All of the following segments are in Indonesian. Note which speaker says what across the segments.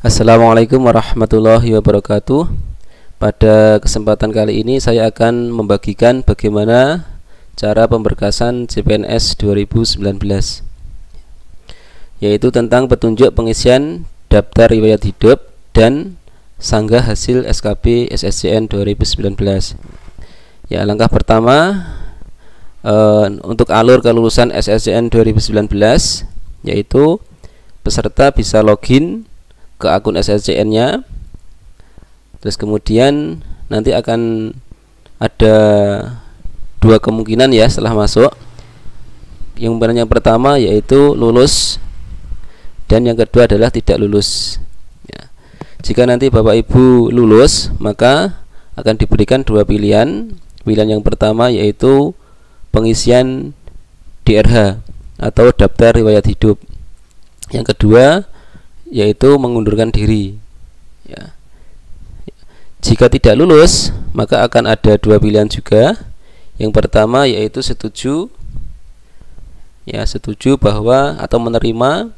Speaker 1: Assalamualaikum warahmatullahi wabarakatuh. Pada kesempatan kali ini saya akan membagikan bagaimana cara pemberkasan CPNS 2019, yaitu tentang petunjuk pengisian daftar riwayat hidup dan sanggah hasil SKB SSCN 2019. Ya, langkah pertama untuk alur kelulusan SSCN 2019, yaitu peserta bisa login ke akun SSCN-nya. Terus kemudian nanti akan ada dua kemungkinan ya setelah masuk. Yang pertama yaitu lulus, dan yang kedua adalah tidak lulus ya. Jika nanti Bapak Ibu lulus, maka akan diberikan dua pilihan. Pilihan yang pertama yaitu pengisian DRH atau daftar riwayat hidup. Yang kedua yaitu mengundurkan diri ya. Jika tidak lulus, maka akan ada dua pilihan juga. Yang pertama yaitu setuju ya, setuju bahwa atau menerima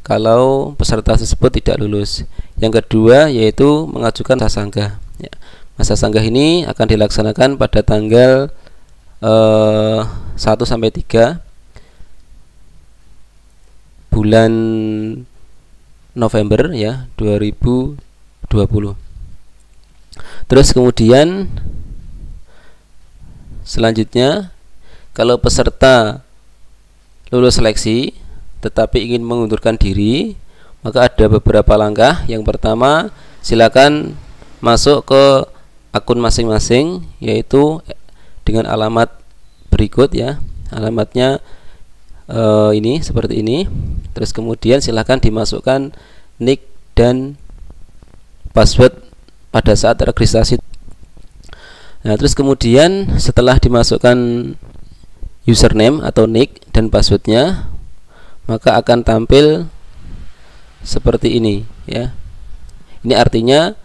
Speaker 1: kalau peserta tersebut tidak lulus. Yang kedua yaitu mengajukan masa sanggah ya. Masa sanggah ini akan dilaksanakan pada tanggal 1 sampai 3 bulan November ya 2020. Terus kemudian selanjutnya, kalau peserta lulus seleksi tetapi ingin mengundurkan diri, maka ada beberapa langkah. Yang pertama, silakan masuk ke akun masing-masing, yaitu dengan alamat berikut ya. Alamatnya ini seperti ini. Terus kemudian silakan dimasukkan nick dan password pada saat registrasi. Nah, terus kemudian setelah dimasukkan username atau nick dan passwordnya, maka akan tampil seperti ini ya. Ini artinya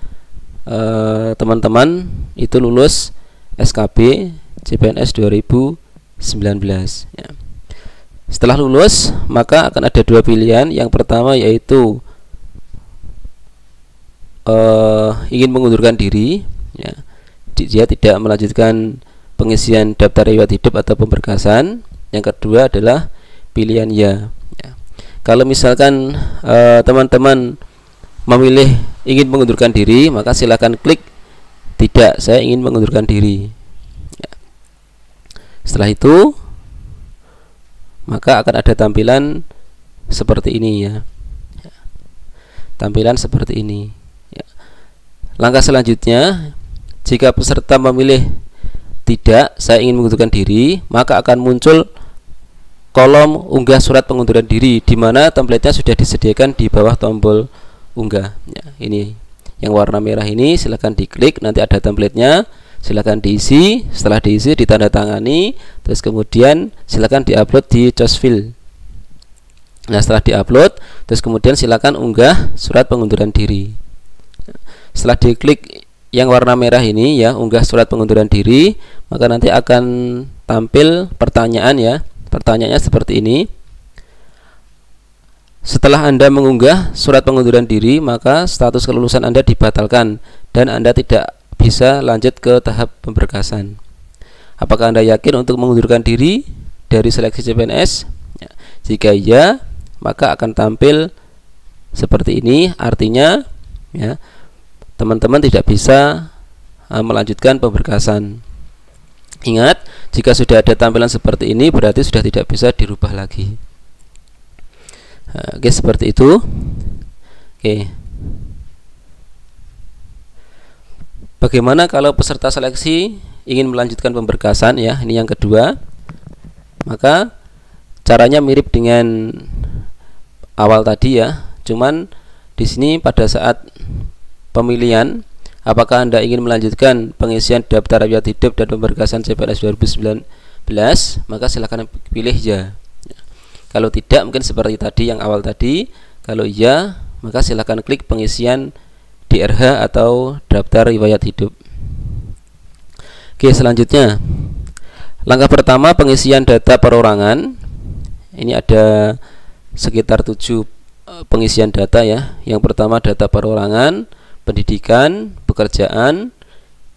Speaker 1: teman-teman itu lulus SKB CPNS 2019 ya. Setelah lulus, maka akan ada dua pilihan. Yang pertama yaitu ingin mengundurkan diri ya. Dia tidak melanjutkan pengisian daftar riwayat hidup atau pemberkasan. Yang kedua adalah pilihan ya. Kalau misalkan teman-teman memilih ingin mengundurkan diri, maka silakan klik tidak, saya ingin mengundurkan diri ya. Setelah itu maka akan ada tampilan seperti ini ya. Tampilan seperti ini ya. Langkah selanjutnya, jika peserta memilih tidak, saya ingin mengundurkan diri, maka akan muncul kolom unggah surat pengunduran diri, di mana template-nya sudah disediakan di bawah tombol unggah ya. Ini yang warna merah ini, silahkan diklik, nanti ada template-nya. Silakan diisi, setelah diisi ditandatangani, terus kemudian silakan diupload di Chosfil. Nah, setelah diupload, terus kemudian silakan unggah surat pengunduran diri. Setelah diklik yang warna merah ini ya, unggah surat pengunduran diri, maka nanti akan tampil pertanyaan ya. Pertanyaannya seperti ini. Setelah Anda mengunggah surat pengunduran diri, maka status kelulusan Anda dibatalkan dan Anda tidak bisa lanjut ke tahap pemberkasan. Apakah Anda yakin untuk mengundurkan diri dari seleksi CPNS? Ya. Jika iya, maka akan tampil seperti ini. Artinya ya, teman-teman tidak bisa melanjutkan pemberkasan. Ingat, jika sudah ada tampilan seperti ini, berarti sudah tidak bisa dirubah lagi. Oke, seperti itu. Oke. Bagaimana kalau peserta seleksi ingin melanjutkan pemberkasan ya? Ini yang kedua. Maka caranya mirip dengan awal tadi ya. Cuman di sini pada saat pemilihan, apakah Anda ingin melanjutkan pengisian daftar riwayat hidup dan pemberkasan CPNS 2019, maka silakan pilih ya. Kalau tidak, mungkin seperti tadi yang awal tadi. Kalau iya, maka silakan klik pengisian DRH atau daftar riwayat hidup. Oke, selanjutnya langkah pertama pengisian data perorangan. Ini ada sekitar 7 pengisian data ya. Yang pertama data perorangan, pendidikan, pekerjaan,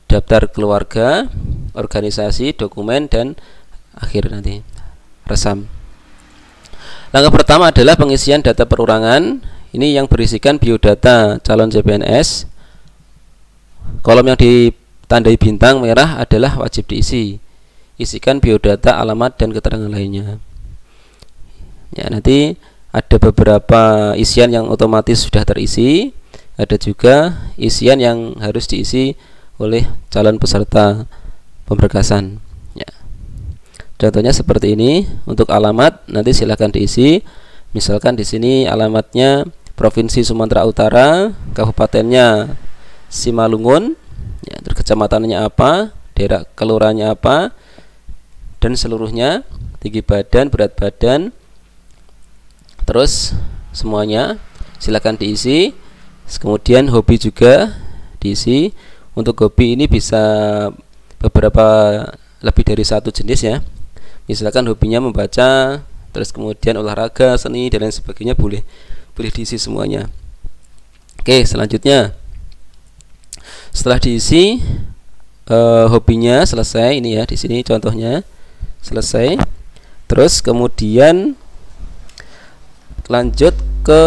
Speaker 1: daftar keluarga, organisasi, dokumen, dan akhir nanti resam. Langkah pertama adalah pengisian data perorangan. Ini yang berisikan biodata calon CPNS. Kolom yang ditandai bintang merah adalah wajib diisi. Isikan biodata, alamat, dan keterangan lainnya. Ya, nanti ada beberapa isian yang otomatis sudah terisi, ada juga isian yang harus diisi oleh calon peserta pemberkasan. Ya. Contohnya seperti ini. Untuk alamat nanti silakan diisi. Misalkan di sini alamatnya Provinsi Sumatera Utara, kabupatennya Simalungun, ya, terus kecamatannya apa, daerah kelurahannya apa, dan seluruhnya, tinggi badan, berat badan, terus semuanya silakan diisi. Kemudian hobi juga diisi. Untuk hobi ini bisa beberapa, lebih dari satu jenis ya. Misalkan hobinya membaca, terus kemudian olahraga, seni, dan lain sebagainya, boleh diisi semuanya. Oke, selanjutnya setelah diisi hobinya selesai, ini ya di sini contohnya selesai. Terus kemudian lanjut ke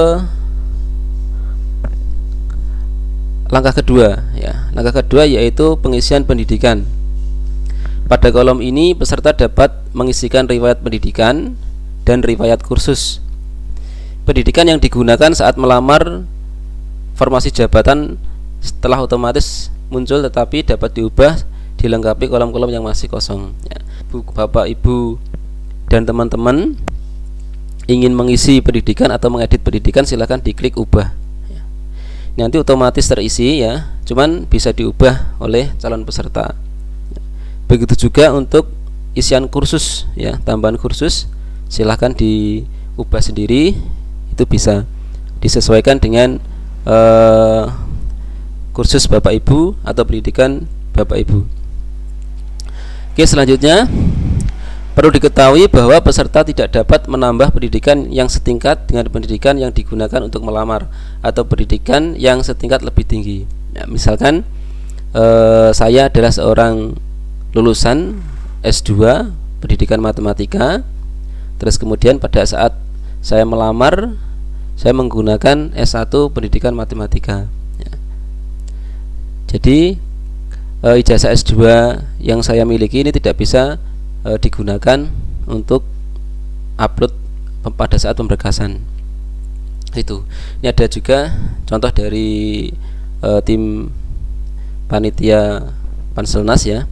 Speaker 1: langkah kedua ya. Langkah kedua yaitu pengisian pendidikan. Pada kolom ini peserta dapat mengisikan riwayat pendidikan dan riwayat kursus. Pendidikan yang digunakan saat melamar formasi jabatan setelah otomatis muncul, tetapi dapat diubah dilengkapi kolom-kolom yang masih kosong ya. Bapak, Ibu, dan teman-teman ingin mengisi pendidikan atau mengedit pendidikan, silahkan diklik ubah ya. Nanti otomatis terisi ya, cuman bisa diubah oleh calon peserta. Begitu juga untuk isian kursus ya, tambahan kursus silahkan diubah sendiri. Itu bisa disesuaikan dengan kursus Bapak Ibu atau pendidikan Bapak Ibu. Oke, selanjutnya perlu diketahui bahwa peserta tidak dapat menambah pendidikan yang setingkat dengan pendidikan yang digunakan untuk melamar atau pendidikan yang setingkat lebih tinggi ya. Misalkan saya adalah seorang lulusan S2 pendidikan matematika, terus kemudian pada saat saya melamar saya menggunakan S1 pendidikan matematika ya. Jadi ijazah S2 yang saya miliki ini tidak bisa digunakan untuk upload pada saat pemberkasan. Itu. Ini ada juga contoh dari tim panitia Panselnas ya.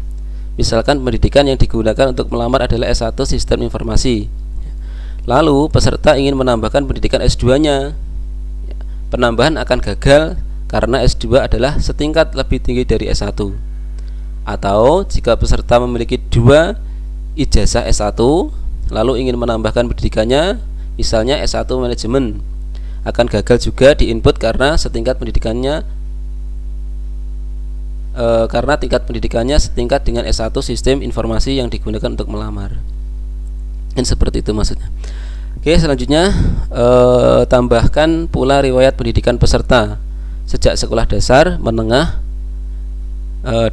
Speaker 1: Misalkan pendidikan yang digunakan untuk melamar adalah S1 Sistem Informasi. Lalu peserta ingin menambahkan pendidikan S2-nya. Penambahan akan gagal karena S2 adalah setingkat lebih tinggi dari S1. Atau jika peserta memiliki 2 ijazah S1 lalu ingin menambahkan pendidikannya, misalnya S1 manajemen, akan gagal juga di input karena setingkat pendidikannya karena tingkat pendidikannya setingkat dengan S1 Sistem Informasi yang digunakan untuk melamar. Dan seperti itu maksudnya. Oke, selanjutnya tambahkan pula riwayat pendidikan peserta sejak sekolah dasar, menengah,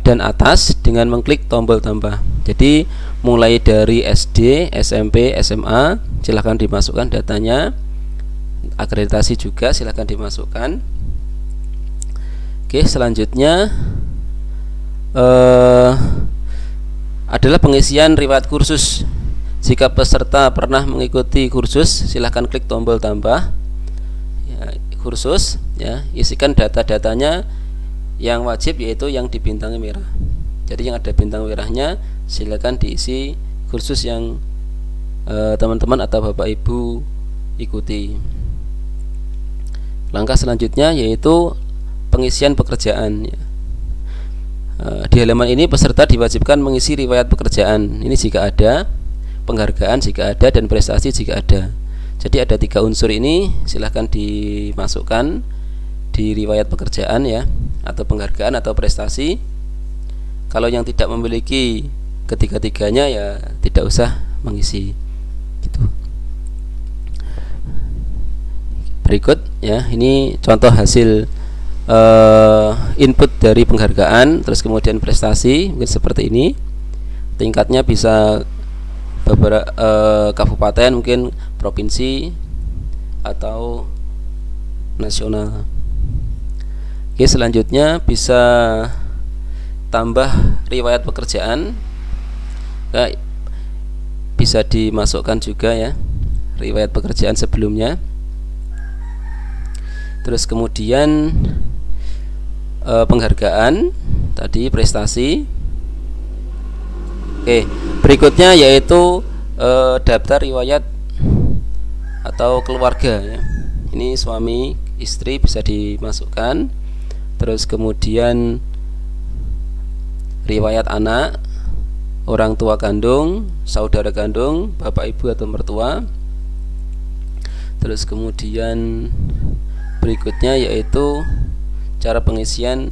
Speaker 1: dan atas dengan mengklik tombol tambah. Jadi mulai dari SD, SMP, SMA silahkan dimasukkan datanya. Akreditasi juga silahkan dimasukkan. Oke, selanjutnya adalah pengisian riwayat kursus. Jika peserta pernah mengikuti kursus, silahkan klik tombol tambah ya, kursus ya, isikan data-datanya. Yang wajib yaitu yang dibintangi merah. Jadi yang ada bintang merahnya silakan diisi kursus yang teman-teman atau Bapak Ibu ikuti. Langkah selanjutnya yaitu pengisian pekerjaan ya. Di halaman ini peserta diwajibkan mengisi riwayat pekerjaan. Ini jika ada, penghargaan jika ada, dan prestasi jika ada. Jadi ada 3 unsur ini silahkan dimasukkan di riwayat pekerjaan ya, atau penghargaan atau prestasi. Kalau yang tidak memiliki ketiga-tiganya ya tidak usah mengisi gitu. berikut ya, ini contoh hasil input dari penghargaan, terus kemudian prestasi mungkin seperti ini. Tingkatnya bisa beberapa kabupaten, mungkin provinsi atau nasional. Oke, selanjutnya bisa tambah riwayat pekerjaan. Nah, bisa dimasukkan juga ya riwayat pekerjaan sebelumnya. Terus kemudian penghargaan tadi, prestasi. Oke, berikutnya yaitu daftar riwayat atau keluarga ya. Ini suami istri bisa dimasukkan. Terus kemudian riwayat anak, orang tua kandung, saudara kandung, bapak ibu atau mertua. Terus kemudian berikutnya yaitu cara pengisian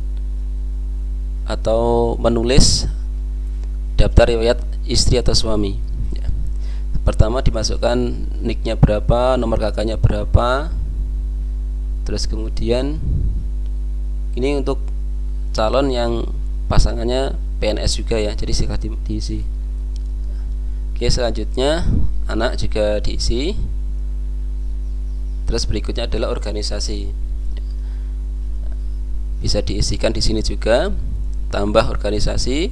Speaker 1: atau menulis daftar riwayat istri atau suami ya. Pertama dimasukkan niknya berapa, nomor kakaknya berapa. Terus kemudian ini untuk calon yang pasangannya PNS juga ya, jadi silahkan diisi. Oke, selanjutnya anak juga diisi. Terus berikutnya adalah organisasi, bisa diisikan di sini juga. Tambah organisasi,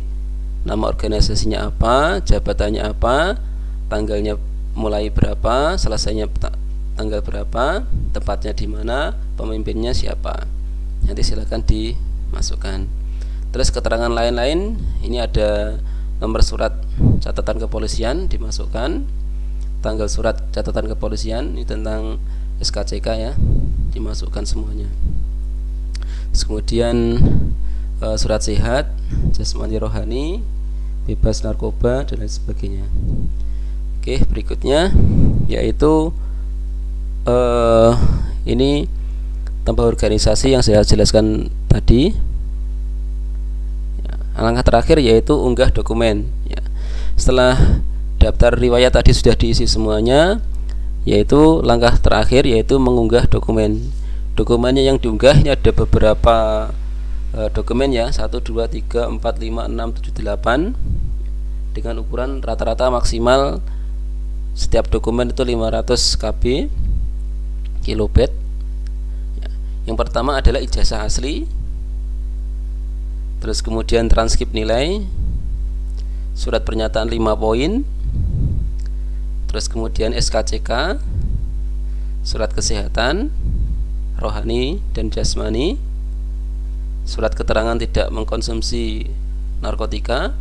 Speaker 1: nama organisasinya apa, jabatannya apa, tanggalnya mulai berapa, selesainya tanggal berapa, tempatnya di mana, pemimpinnya siapa. Nanti silakan dimasukkan. Terus keterangan lain-lain, ini ada nomor surat catatan kepolisian dimasukkan, tanggal surat catatan kepolisian ini tentang SKCK ya, dimasukkan semuanya. Terus kemudian surat sehat, jasmani rohani, bebas narkoba dan lain sebagainya. Oke, berikutnya yaitu ini tambah organisasi yang saya jelaskan tadi. Langkah terakhir yaitu unggah dokumen ya. Setelah daftar riwayat tadi sudah diisi semuanya, yaitu langkah terakhir yaitu mengunggah dokumen. Dokumennya yang diunggah ini ada beberapa dokumen ya, 1, 2, 3, 4, 5, 6, 7, 8 dengan ukuran rata-rata maksimal setiap dokumen itu 500 KB kilobit ya. Yang pertama adalah ijazah asli, terus kemudian transkrip nilai, surat pernyataan 5 poin, terus kemudian SKCK, surat kesehatan rohani dan jasmani, surat keterangan tidak mengkonsumsi narkotika,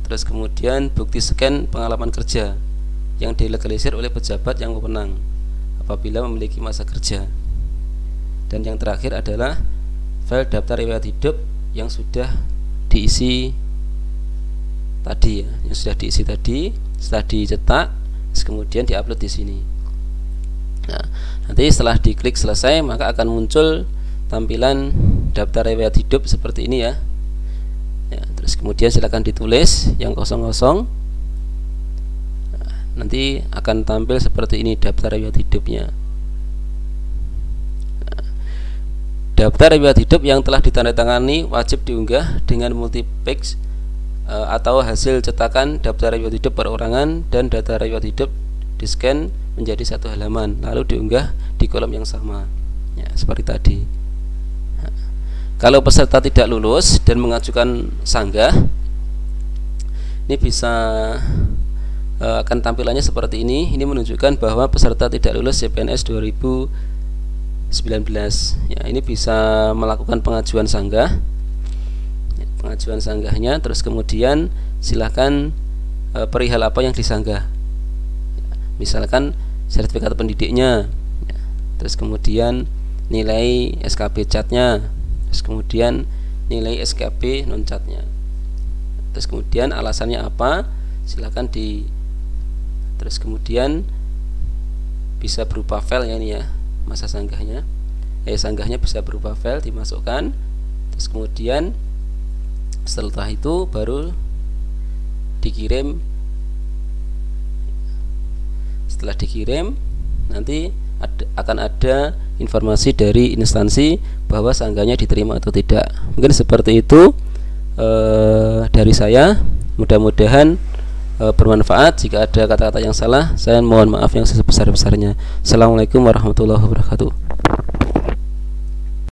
Speaker 1: terus kemudian bukti scan pengalaman kerja yang dilegalisir oleh pejabat yang berwenang apabila memiliki masa kerja. Dan yang terakhir adalah file daftar riwayat hidup yang sudah diisi tadi ya, yang sudah diisi tadi, setelah dicetak, kemudian diupload di sini. Nah, nanti setelah diklik selesai, maka akan muncul tampilan daftar riwayat hidup seperti ini ya. Ya, terus kemudian silakan ditulis yang kosong-kosong. Nah, nanti akan tampil seperti ini daftar riwayat hidupnya. Daftar riwayat hidup yang telah ditandatangani wajib diunggah dengan multipix atau hasil cetakan daftar riwayat hidup perorangan dan data riwayat hidup di-scan menjadi satu halaman lalu diunggah di kolom yang sama ya, seperti tadi. Nah, kalau peserta tidak lulus dan mengajukan sanggah, ini bisa akan tampilannya seperti ini. Ini menunjukkan bahwa peserta tidak lulus CPNS 2019 ya, ini bisa melakukan pengajuan sanggah ya, pengajuan sanggahnya. Terus kemudian silahkan perihal apa yang disanggah ya, misalkan sertifikat pendidiknya ya, terus kemudian nilai SKB catnya, terus kemudian nilai SKB non catnya, terus kemudian alasannya apa, silahkan terus kemudian bisa berupa file ya, ini ya masa sanggahnya, sanggahnya bisa berupa file dimasukkan. Terus kemudian setelah itu baru dikirim. Setelah dikirim nanti akan ada informasi dari instansi bahwa sanggahnya diterima atau tidak. Mungkin seperti itu dari saya. Mudah-mudahan bermanfaat. Jika ada kata-kata yang salah, saya mohon maaf yang sebesar-besarnya. Assalamualaikum warahmatullahi wabarakatuh.